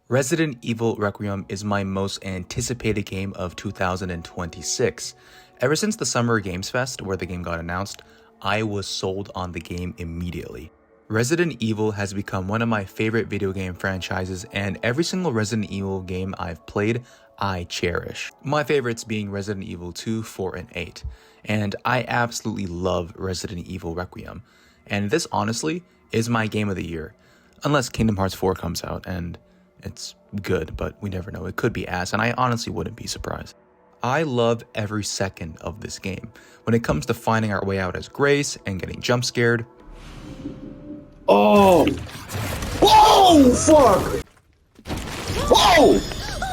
Resident Evil Requiem is my most anticipated game of 2026. Ever since the Summer Games Fest, where the game got announced, I was sold on the game immediately. Resident Evil has become one of my favorite video game franchises, and every single Resident Evil game I've played, I cherish. My favorites being Resident Evil 2, 4, and 8. And I absolutely love Resident Evil Requiem. And this honestly is my game of the year. Unless Kingdom Hearts 4 comes out, and it's good, but we never know. It could be ass, and I honestly wouldn't be surprised. I love every second of this game. When it comes to finding our way out as Grace and getting jump scared. Oh! Whoa! Fuck! Whoa!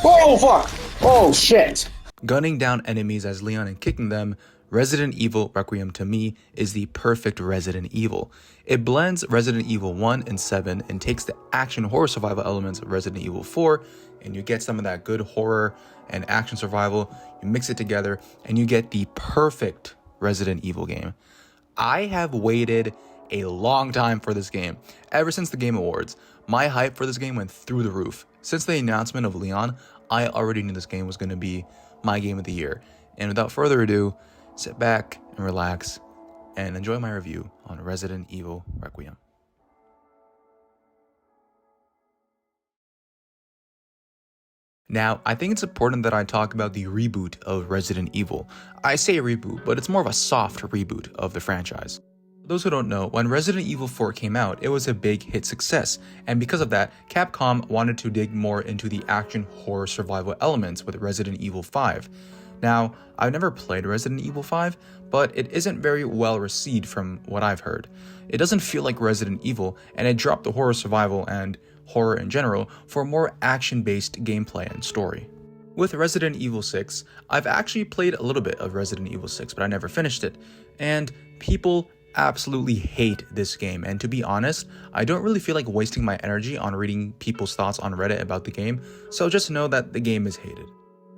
Whoa! Fuck! Oh shit! Gunning down enemies as Leon and kicking them, Resident Evil Requiem to me is the perfect Resident Evil. It blends Resident Evil 1 and 7 and takes the action horror survival elements of Resident Evil 4, and you get some of that good horror and action survival, you mix it together, and you get the perfect Resident Evil game. I have waited a long time for this game. Ever since the Game Awards, my hype for this game went through the roof. Since the announcement of Leon, I already knew this game was going to be my game of the year. And without further ado, sit back and relax and enjoy my review on Resident Evil Requiem. Now, I think it's important that I talk about the reboot of Resident Evil. I say reboot, but it's more of a soft reboot of the franchise. For those who don't know, when Resident Evil 4 came out, it was a big hit success, and because of that, Capcom wanted to dig more into the action horror survival elements with Resident Evil 5. Now, I've never played Resident Evil 5, but it isn't very well received from what I've heard. It doesn't feel like Resident Evil, and it dropped the horror survival and horror in general for more action-based gameplay and story. With Resident Evil 6, I've actually played a little bit of Resident Evil 6, but I never finished it, and people absolutely hate this game, and to be honest, I don't really feel like wasting my energy on reading people's thoughts on Reddit about the game, so just know that the game is hated.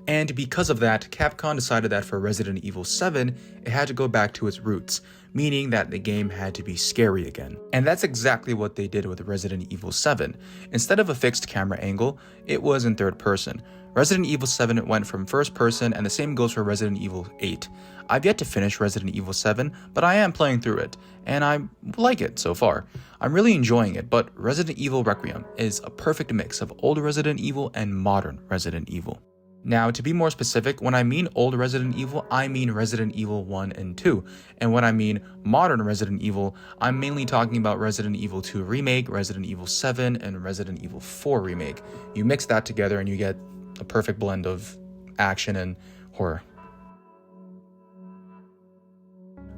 And because of that, Capcom decided that for Resident Evil 7, it had to go back to its roots, meaning that the game had to be scary again. And that's exactly what they did with Resident Evil 7. Instead of a fixed camera angle, it was in third person. Resident Evil 7 went from first person, and the same goes for Resident Evil 8. I've yet to finish Resident Evil 7, but I am playing through it, and I like it so far. I'm really enjoying it, but Resident Evil Requiem is a perfect mix of old Resident Evil and modern Resident Evil. Now, to be more specific, when I mean old Resident Evil, I mean Resident Evil 1 and 2. And when I mean modern Resident Evil, I'm mainly talking about Resident Evil 2 Remake, Resident Evil 7, and Resident Evil 4 Remake. You mix that together and you get a perfect blend of action and horror.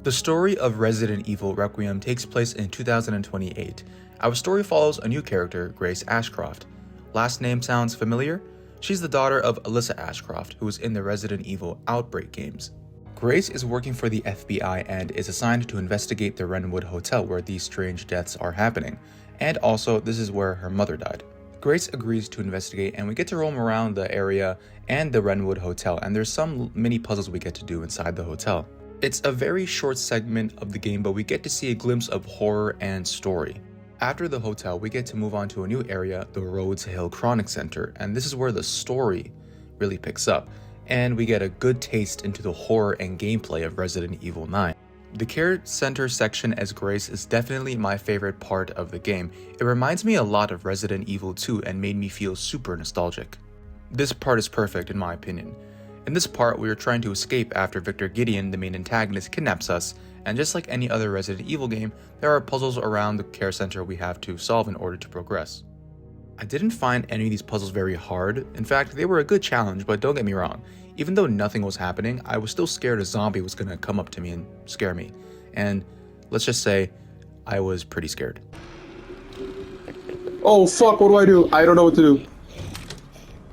The story of Resident Evil Requiem takes place in 2028. Our story follows a new character, Grace Ashcroft. Last name sounds familiar? She's the daughter of Alyssa Ashcroft, who was in the Resident Evil Outbreak games. Grace is working for the FBI and is assigned to investigate the Wrenwood Hotel where these strange deaths are happening. And also, this is where her mother died. Grace agrees to investigate, and we get to roam around the area and the Wrenwood Hotel, and there's some mini puzzles we get to do inside the hotel. It's a very short segment of the game, but we get to see a glimpse of horror and story. After the hotel, we get to move on to a new area, the Rhodes Hill Chronic Center, and this is where the story really picks up, and we get a good taste into the horror and gameplay of Resident Evil 9. The Care Center section as Grace is definitely my favorite part of the game. It reminds me a lot of Resident Evil 2 and made me feel super nostalgic. This part is perfect in my opinion. In this part, we are trying to escape after Victor Gideon, the main antagonist, kidnaps us, and just like any other Resident Evil game, there are puzzles around the care center we have to solve in order to progress. I didn't find any of these puzzles very hard. In fact, they were a good challenge, but don't get me wrong. Even though nothing was happening, I was still scared a zombie was gonna come up to me and scare me. And let's just say, I was pretty scared. Oh fuck, what do I do? I don't know what to do.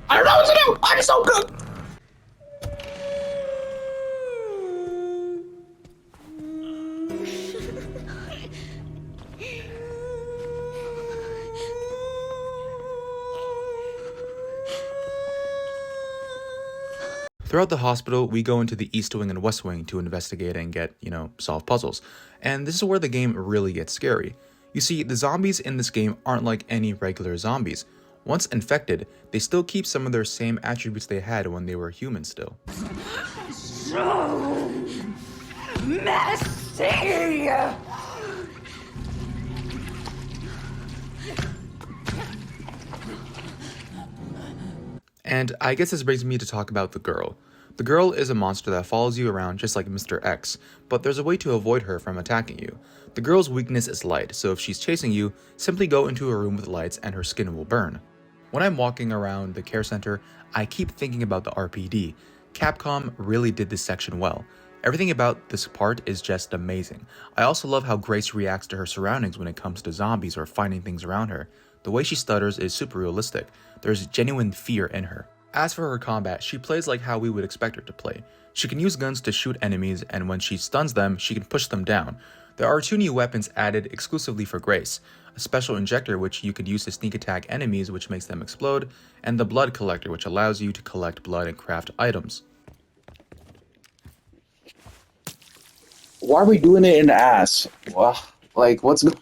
I don't know what to do! I'm so good! Throughout the hospital, we go into the East Wing and West Wing to investigate and get, solve puzzles. And this is where the game really gets scary. You see, the zombies in this game aren't like any regular zombies. Once infected, they still keep some of their same attributes they had when they were human still. So messy! And I guess this brings me to talk about the girl. The girl is a monster that follows you around just like Mr. X, but there's a way to avoid her from attacking you. The girl's weakness is light, so if she's chasing you, simply go into a room with lights and her skin will burn. When I'm walking around the care center, I keep thinking about the RPD. Capcom really did this section well. Everything about this part is just amazing. I also love how Grace reacts to her surroundings when it comes to zombies or finding things around her. The way she stutters is super realistic. There's genuine fear in her. As for her combat, she plays like how we would expect her to play. She can use guns to shoot enemies, and when she stuns them, she can push them down. There are 2 new weapons added exclusively for Grace. A special injector which you could use to sneak attack enemies which makes them explode, and the blood collector which allows you to collect blood and craft items. Why are we doing it in the ass? Like, what's going?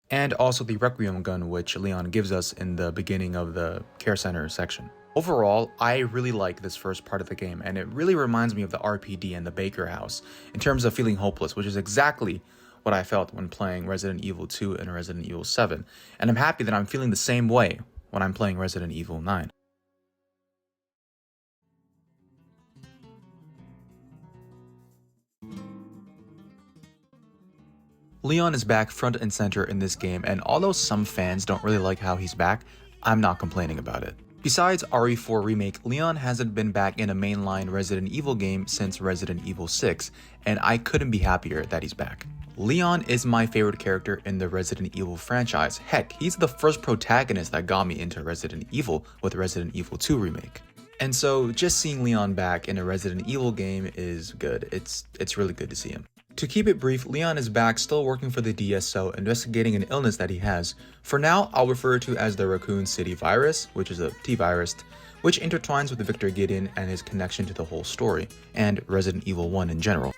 And also the Recquiem gun which Leon gives us in the beginning of the care center section. Overall, I really like this first part of the game, and it really reminds me of the RPD and the Baker House in terms of feeling hopeless, which is exactly what I felt when playing Resident Evil 2 and Resident Evil 7, and I'm happy that I'm feeling the same way when I'm playing Resident Evil 9. Leon is back front and center in this game, and although some fans don't really like how he's back, I'm not complaining about it. Besides RE4 Remake, Leon hasn't been back in a mainline Resident Evil game since Resident Evil 6, and I couldn't be happier that he's back. Leon is my favorite character in the Resident Evil franchise. Heck, he's the first protagonist that got me into Resident Evil with Resident Evil 2 Remake. And so just seeing Leon back in a Resident Evil game is good. It's really good to see him. To keep it brief, Leon is back still working for the DSO, investigating an illness that he has. For now, I'll refer to as the Raccoon City virus, which is a T-virus, which intertwines with Victor Gideon and his connection to the whole story, and Resident Evil 1 in general.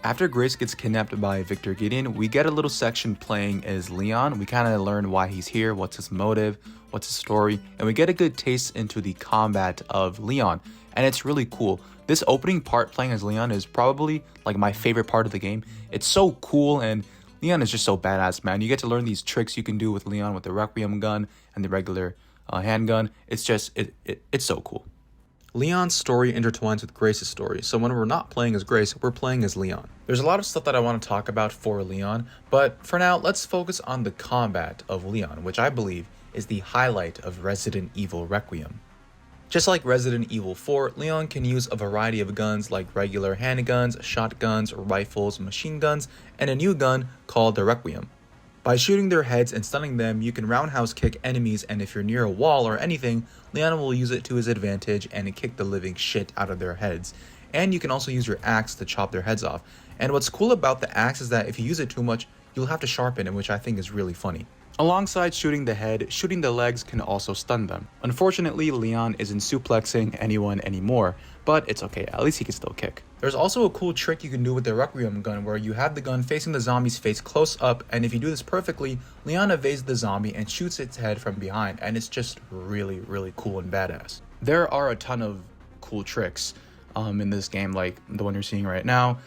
After Grace gets kidnapped by Victor Gideon, we get a little section playing as Leon. We kind of learn why he's here, what's his motive, what's his story, and we get a good taste into the combat of Leon, and it's really cool. This opening part playing as Leon is probably like my favorite part of the game. It's so cool, and Leon is just so badass, man. You get to learn these tricks you can do with Leon with the Requiem gun and the regular handgun. It's just, it's so cool. Leon's story intertwines with Grace's story, so when we're not playing as Grace, we're playing as Leon. There's a lot of stuff that I want to talk about for Leon, but for now, let's focus on the combat of Leon, which I believe is the highlight of Resident Evil Requiem. Just like Resident Evil 4, Leon can use a variety of guns like regular handguns, shotguns, rifles, machine guns, and a new gun called the Recquum. By shooting their heads and stunning them, you can roundhouse kick enemies, and if you're near a wall or anything, Leon will use it to his advantage and kick the living shit out of their heads. And you can also use your axe to chop their heads off. And what's cool about the axe is that if you use it too much, you'll have to sharpen it, which I think is really funny. Alongside shooting the head, shooting the legs can also stun them. Unfortunately, Leon isn't suplexing anyone anymore, but it's okay, at least he can still kick. There's also a cool trick you can do with the Requiem gun where you have the gun facing the zombie's face close up, and if you do this perfectly, Leon evades the zombie and shoots its head from behind, and it's just really, really cool and badass. There are a ton of cool tricks in this game, like the one you're seeing right now.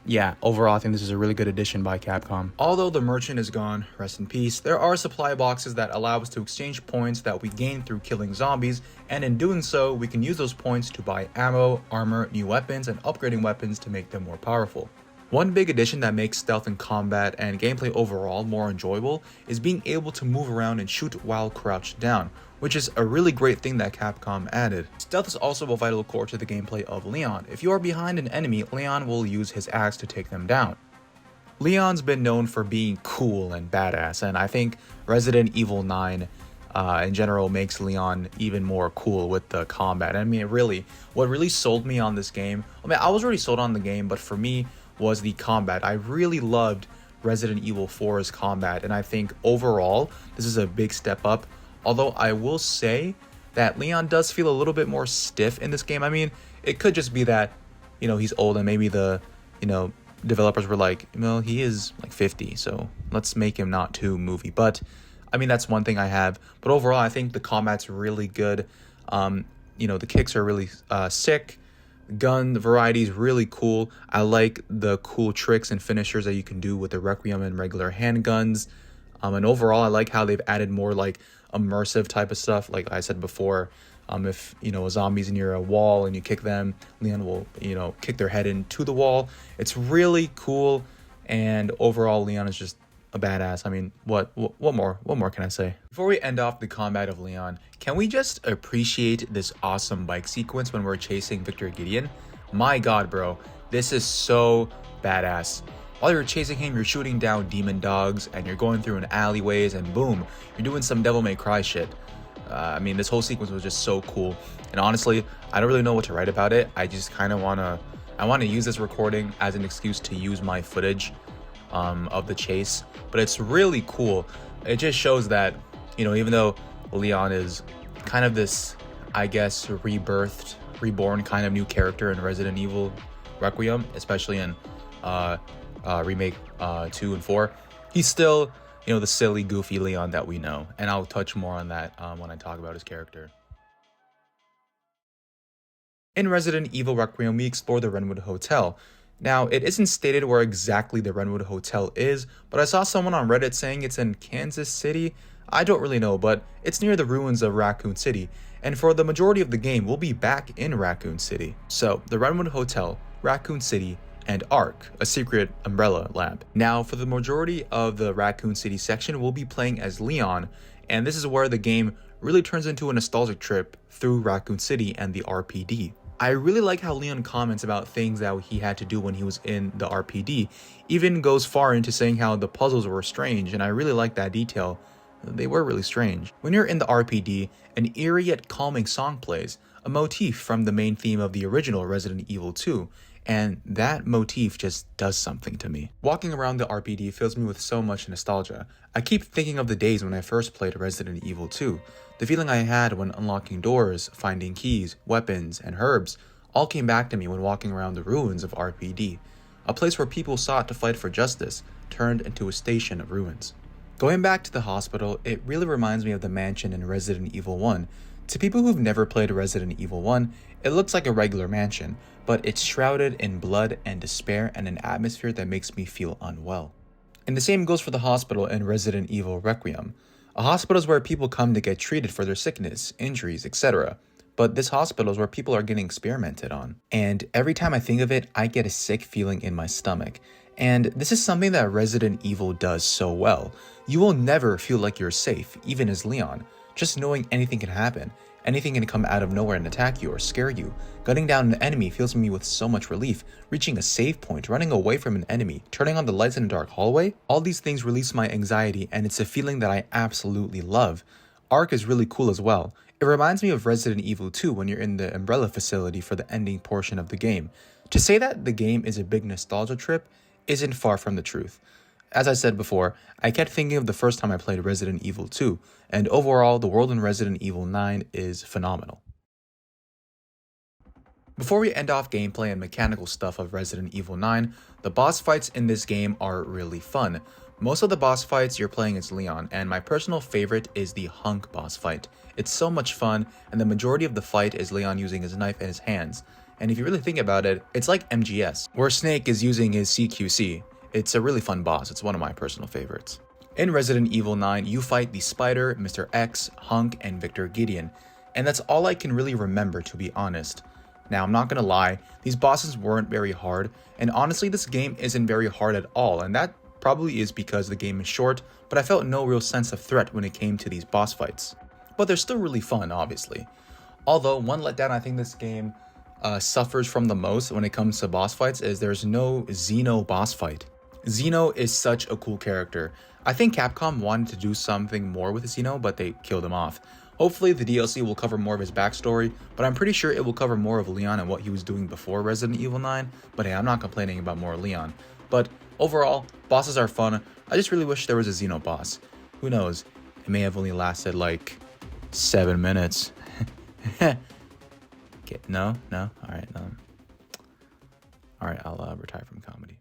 Yeah, overall I think this is a really good addition by Capcom. Although the merchant is gone, rest in peace, there are supply boxes that allow us to exchange points that we gain through killing zombies, and in doing so, we can use those points to buy ammo, armor, new weapons, and upgrading weapons to make them more powerful. One big addition that makes stealth and combat and gameplay overall more enjoyable is being able to move around and shoot while crouched down, which is a really great thing that Capcom added. Stealth is also a vital core to the gameplay of Leon. If you are behind an enemy, Leon will use his axe to take them down. Leon's been known for being cool and badass, and I think Resident Evil 9 in general makes Leon even more cool with the combat. I mean, what really sold me on this game, I was already sold on the game, but for me, was the combat. I really loved Resident Evil 4's combat, and I think overall, this is a big step up. Although I will say that Leon does feel a little bit more stiff in this game. I mean, it could just be that, he's old and maybe the, developers were like, he is like 50, so let's make him not too movie. But I mean, that's one thing I have, but overall, I think the combat's really good. The kicks are really sick. Gun variety is really cool. I like the cool tricks and finishers that you can do with the Requiem and regular handguns. And overall, I like how they've added more like immersive type of stuff. Like I said before, if a zombie's near a wall and you kick them, Leon will kick their head into the wall. It's really cool, and overall, Leon is just a badass. I mean, what more can I say? Before we end off the combat of Leon, can we just appreciate this awesome bike sequence when we're chasing Victor Gideon? My god, bro, this is so badass. While you're chasing him, you're shooting down demon dogs, and you're going through an alleyways, and boom, you're doing some Devil May Cry shit. I mean, this whole sequence was just so cool, and honestly, I don't really know what to write about it. I just kind of want to use this recording as an excuse to use my footage of the chase, but it's really cool. It just shows that, even though Leon is kind of this, I guess, reborn kind of new character in Resident Evil Requiem, especially in remake 2 and 4, he's still the silly goofy Leon that we know, and I'll touch more on that when I talk about his character. In Resident Evil Requiem, we explore the Renwood Hotel. Now, it isn't stated where exactly the Renwood Hotel is, but I saw someone on Reddit saying it's in Kansas City. I don't really know, but it's near the ruins of Raccoon City, and for the majority of the game, we'll be back in Raccoon City. So, the Renwood Hotel, Raccoon City, and Ark, a secret Umbrella lab. Now, for the majority of the Raccoon City section, we'll be playing as Leon, and this is where the game really turns into a nostalgic trip through Raccoon City and the RPD. I really like how Leon comments about things that he had to do when he was in the RPD, even goes far into saying how the puzzles were strange, and I really like that detail. They were really strange. When you're in the RPD, an eerie yet calming song plays, a motif from the main theme of the original Resident Evil 2, and that motif just does something to me. Walking around the RPD fills me with so much nostalgia. I keep thinking of the days when I first played Resident Evil 2. The feeling I had when unlocking doors, finding keys, weapons, and herbs all came back to me when walking around the ruins of RPD, a place where people sought to fight for justice, turned into a station of ruins. Going back to the hospital, it really reminds me of the mansion in Resident Evil 1. To people who've never played Resident Evil 1, it looks like a regular mansion, but it's shrouded in blood and despair and an atmosphere that makes me feel unwell. And the same goes for the hospital in Resident Evil Requiem. A hospital is where people come to get treated for their sickness, injuries, etc. But this hospital is where people are getting experimented on. And every time I think of it, I get a sick feeling in my stomach. And this is something that Resident Evil does so well. You will never feel like you're safe, even as Leon. Just knowing anything can happen. Anything can come out of nowhere and attack you or scare you. Gunning down an enemy fills me with so much relief. Reaching a save point, running away from an enemy, turning on the lights in a dark hallway, all these things release my anxiety, and it's a feeling that I absolutely love. Ark is really cool as well. It reminds me of Resident Evil 2 when you're in the Umbrella facility for the ending portion of the game. To say that the game is a big nostalgia trip isn't far from the truth. As I said before, I kept thinking of the first time I played Resident Evil 2, and overall, the world in Resident Evil 9 is phenomenal. Before we end off gameplay and mechanical stuff of Resident Evil 9, the boss fights in this game are really fun. Most of the boss fights you're playing as Leon, and my personal favorite is the Hunk boss fight. It's so much fun, and the majority of the fight is Leon using his knife in his hands. And if you really think about it, it's like MGS, where Snake is using his CQC. It's a really fun boss. It's one of my personal favorites. In Resident Evil 9, you fight the Spider, Mr. X, Hunk, and Victor Gideon, and that's all I can really remember, to be honest. Now, I'm not gonna lie, these bosses weren't very hard, and honestly this game isn't very hard at all, and that probably is because the game is short, but I felt no real sense of threat when it came to these boss fights. But they're still really fun, obviously. Although, one letdown I think this game suffers from the most when it comes to boss fights is there's no Xeno boss fight. Xeno is such a cool character. I think Capcom wanted to do something more with Xeno, but they killed him off. Hopefully the DLC will cover more of his backstory, but I'm pretty sure it will cover more of Leon and what he was doing before Resident Evil 9, but hey, I'm not complaining about more Leon. But overall, bosses are fun. I just really wish there was a Xeno boss. Who knows, it may have only lasted like 7 minutes. Okay, no? Alright, no. Alright, I'll retire from comedy.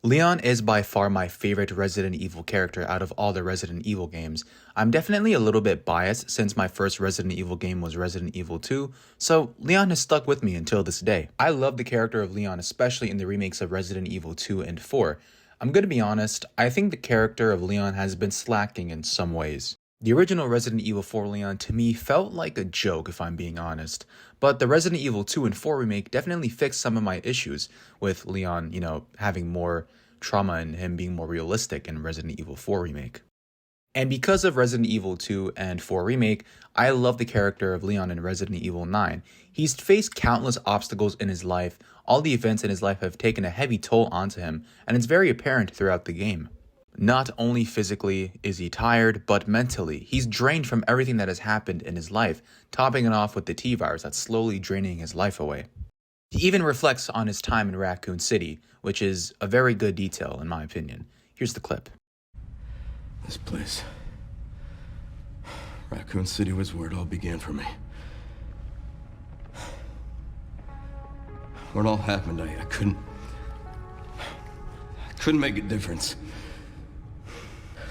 Leon is by far my favorite Resident Evil character out of all the Resident Evil games. I'm definitely a little bit biased since my first Resident Evil game was Resident Evil 2, so Leon has stuck with me until this day. I love the character of Leon, especially in the remakes of Resident Evil 2 and 4. I'm gonna be honest, I think the character of Leon has been slacking in some ways. The original Resident Evil 4 Leon to me felt like a joke if I'm being honest, but the Resident Evil 2 and 4 remake definitely fixed some of my issues with Leon, having more trauma and him being more realistic in Resident Evil 4 remake. And because of Resident Evil 2 and 4 remake, I love the character of Leon in Resident Evil 9. He's faced countless obstacles in his life, all the events in his life have taken a heavy toll onto him, and it's very apparent throughout the game. Not only physically is he tired, but mentally. He's drained from everything that has happened in his life, topping it off with the T-virus that's slowly draining his life away. He even reflects on his time in Raccoon City, which is a very good detail in my opinion. Here's the clip. This place. Raccoon City was where it all began for me. When it all happened, I couldn't make a difference.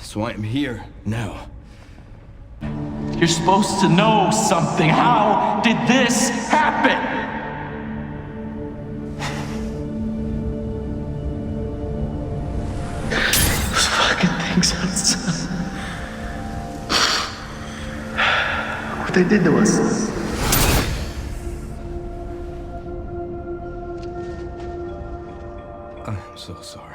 So I am here now. You're supposed to know something. How did this happen? Those fucking things outside. What they did to us. I'm so sorry.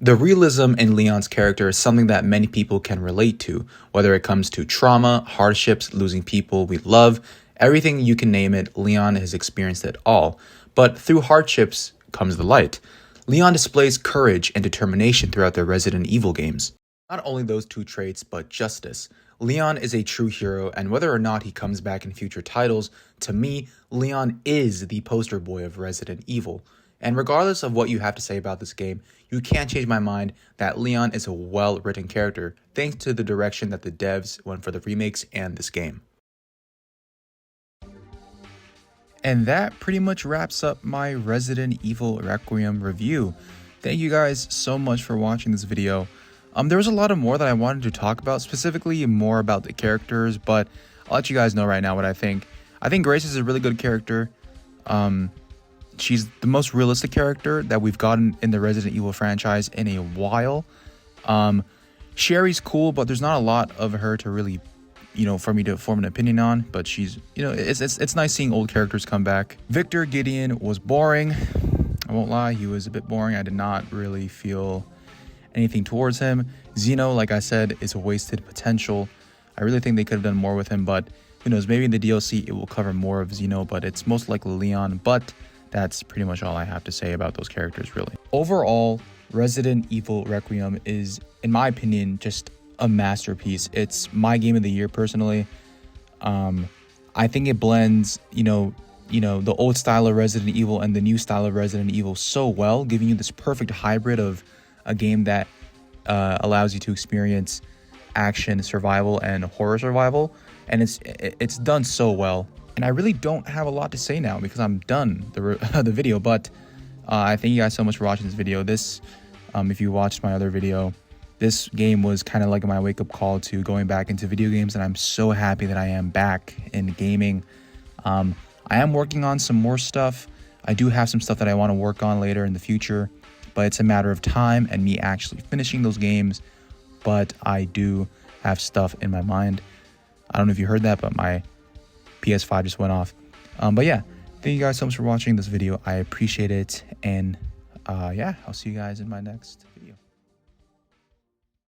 The realism in Leon's character is something that many people can relate to, whether it comes to trauma, hardships, losing people we love, everything you can name it, Leon has experienced it all. But through hardships comes the light. Leon displays courage and determination throughout the Resident Evil games. Not only those two traits, but justice. Leon is a true hero, and whether or not he comes back in future titles, to me, Leon is the poster boy of Resident Evil. And regardless of what you have to say about this game, you can't change my mind that Leon is a well-written character, thanks to the direction that the devs went for the remakes and this game. And that pretty much wraps up my Resident Evil Requiem review. Thank you guys so much for watching this video. There was a lot more that I wanted to talk about, specifically more about the characters, but I'll let you guys know right now what I think. I think Grace is a really good character. She's the most realistic character that we've gotten in the Resident Evil franchise in a while. Sherry's cool, but there's not a lot of her to really, for me to form an opinion on. But she's, it's nice seeing old characters come back. Victor Gideon was boring. I won't lie, he was a bit boring. I did not really feel anything towards him. Zeno, like I said, is a wasted potential. I really think they could have done more with him, but who knows? Maybe in the DLC it will cover more of Zeno, but it's most likely Leon. But that's pretty much all I have to say about those characters, really. Overall, Resident Evil Requiem is, in my opinion, just a masterpiece. It's my game of the year, personally. I think it blends, the old style of Resident Evil and the new style of Resident Evil so well, giving you this perfect hybrid of a game that allows you to experience action, survival, and horror survival. And it's done so well. And I really don't have a lot to say now because I'm done the video, but I thank you guys so much for watching this video. This, if you watched my other video, this game was kind of like my wake-up call to going back into video games, and I'm so happy that I am back in gaming. I am working on some more stuff. I do have some stuff that I want to work on later in the future, but it's a matter of time and me actually finishing those games. But I do have stuff in my mind. I don't know if you heard that, but my PS5 just went off. But yeah, thank you guys so much for watching this video. I appreciate it. And yeah, I'll see you guys in my next video.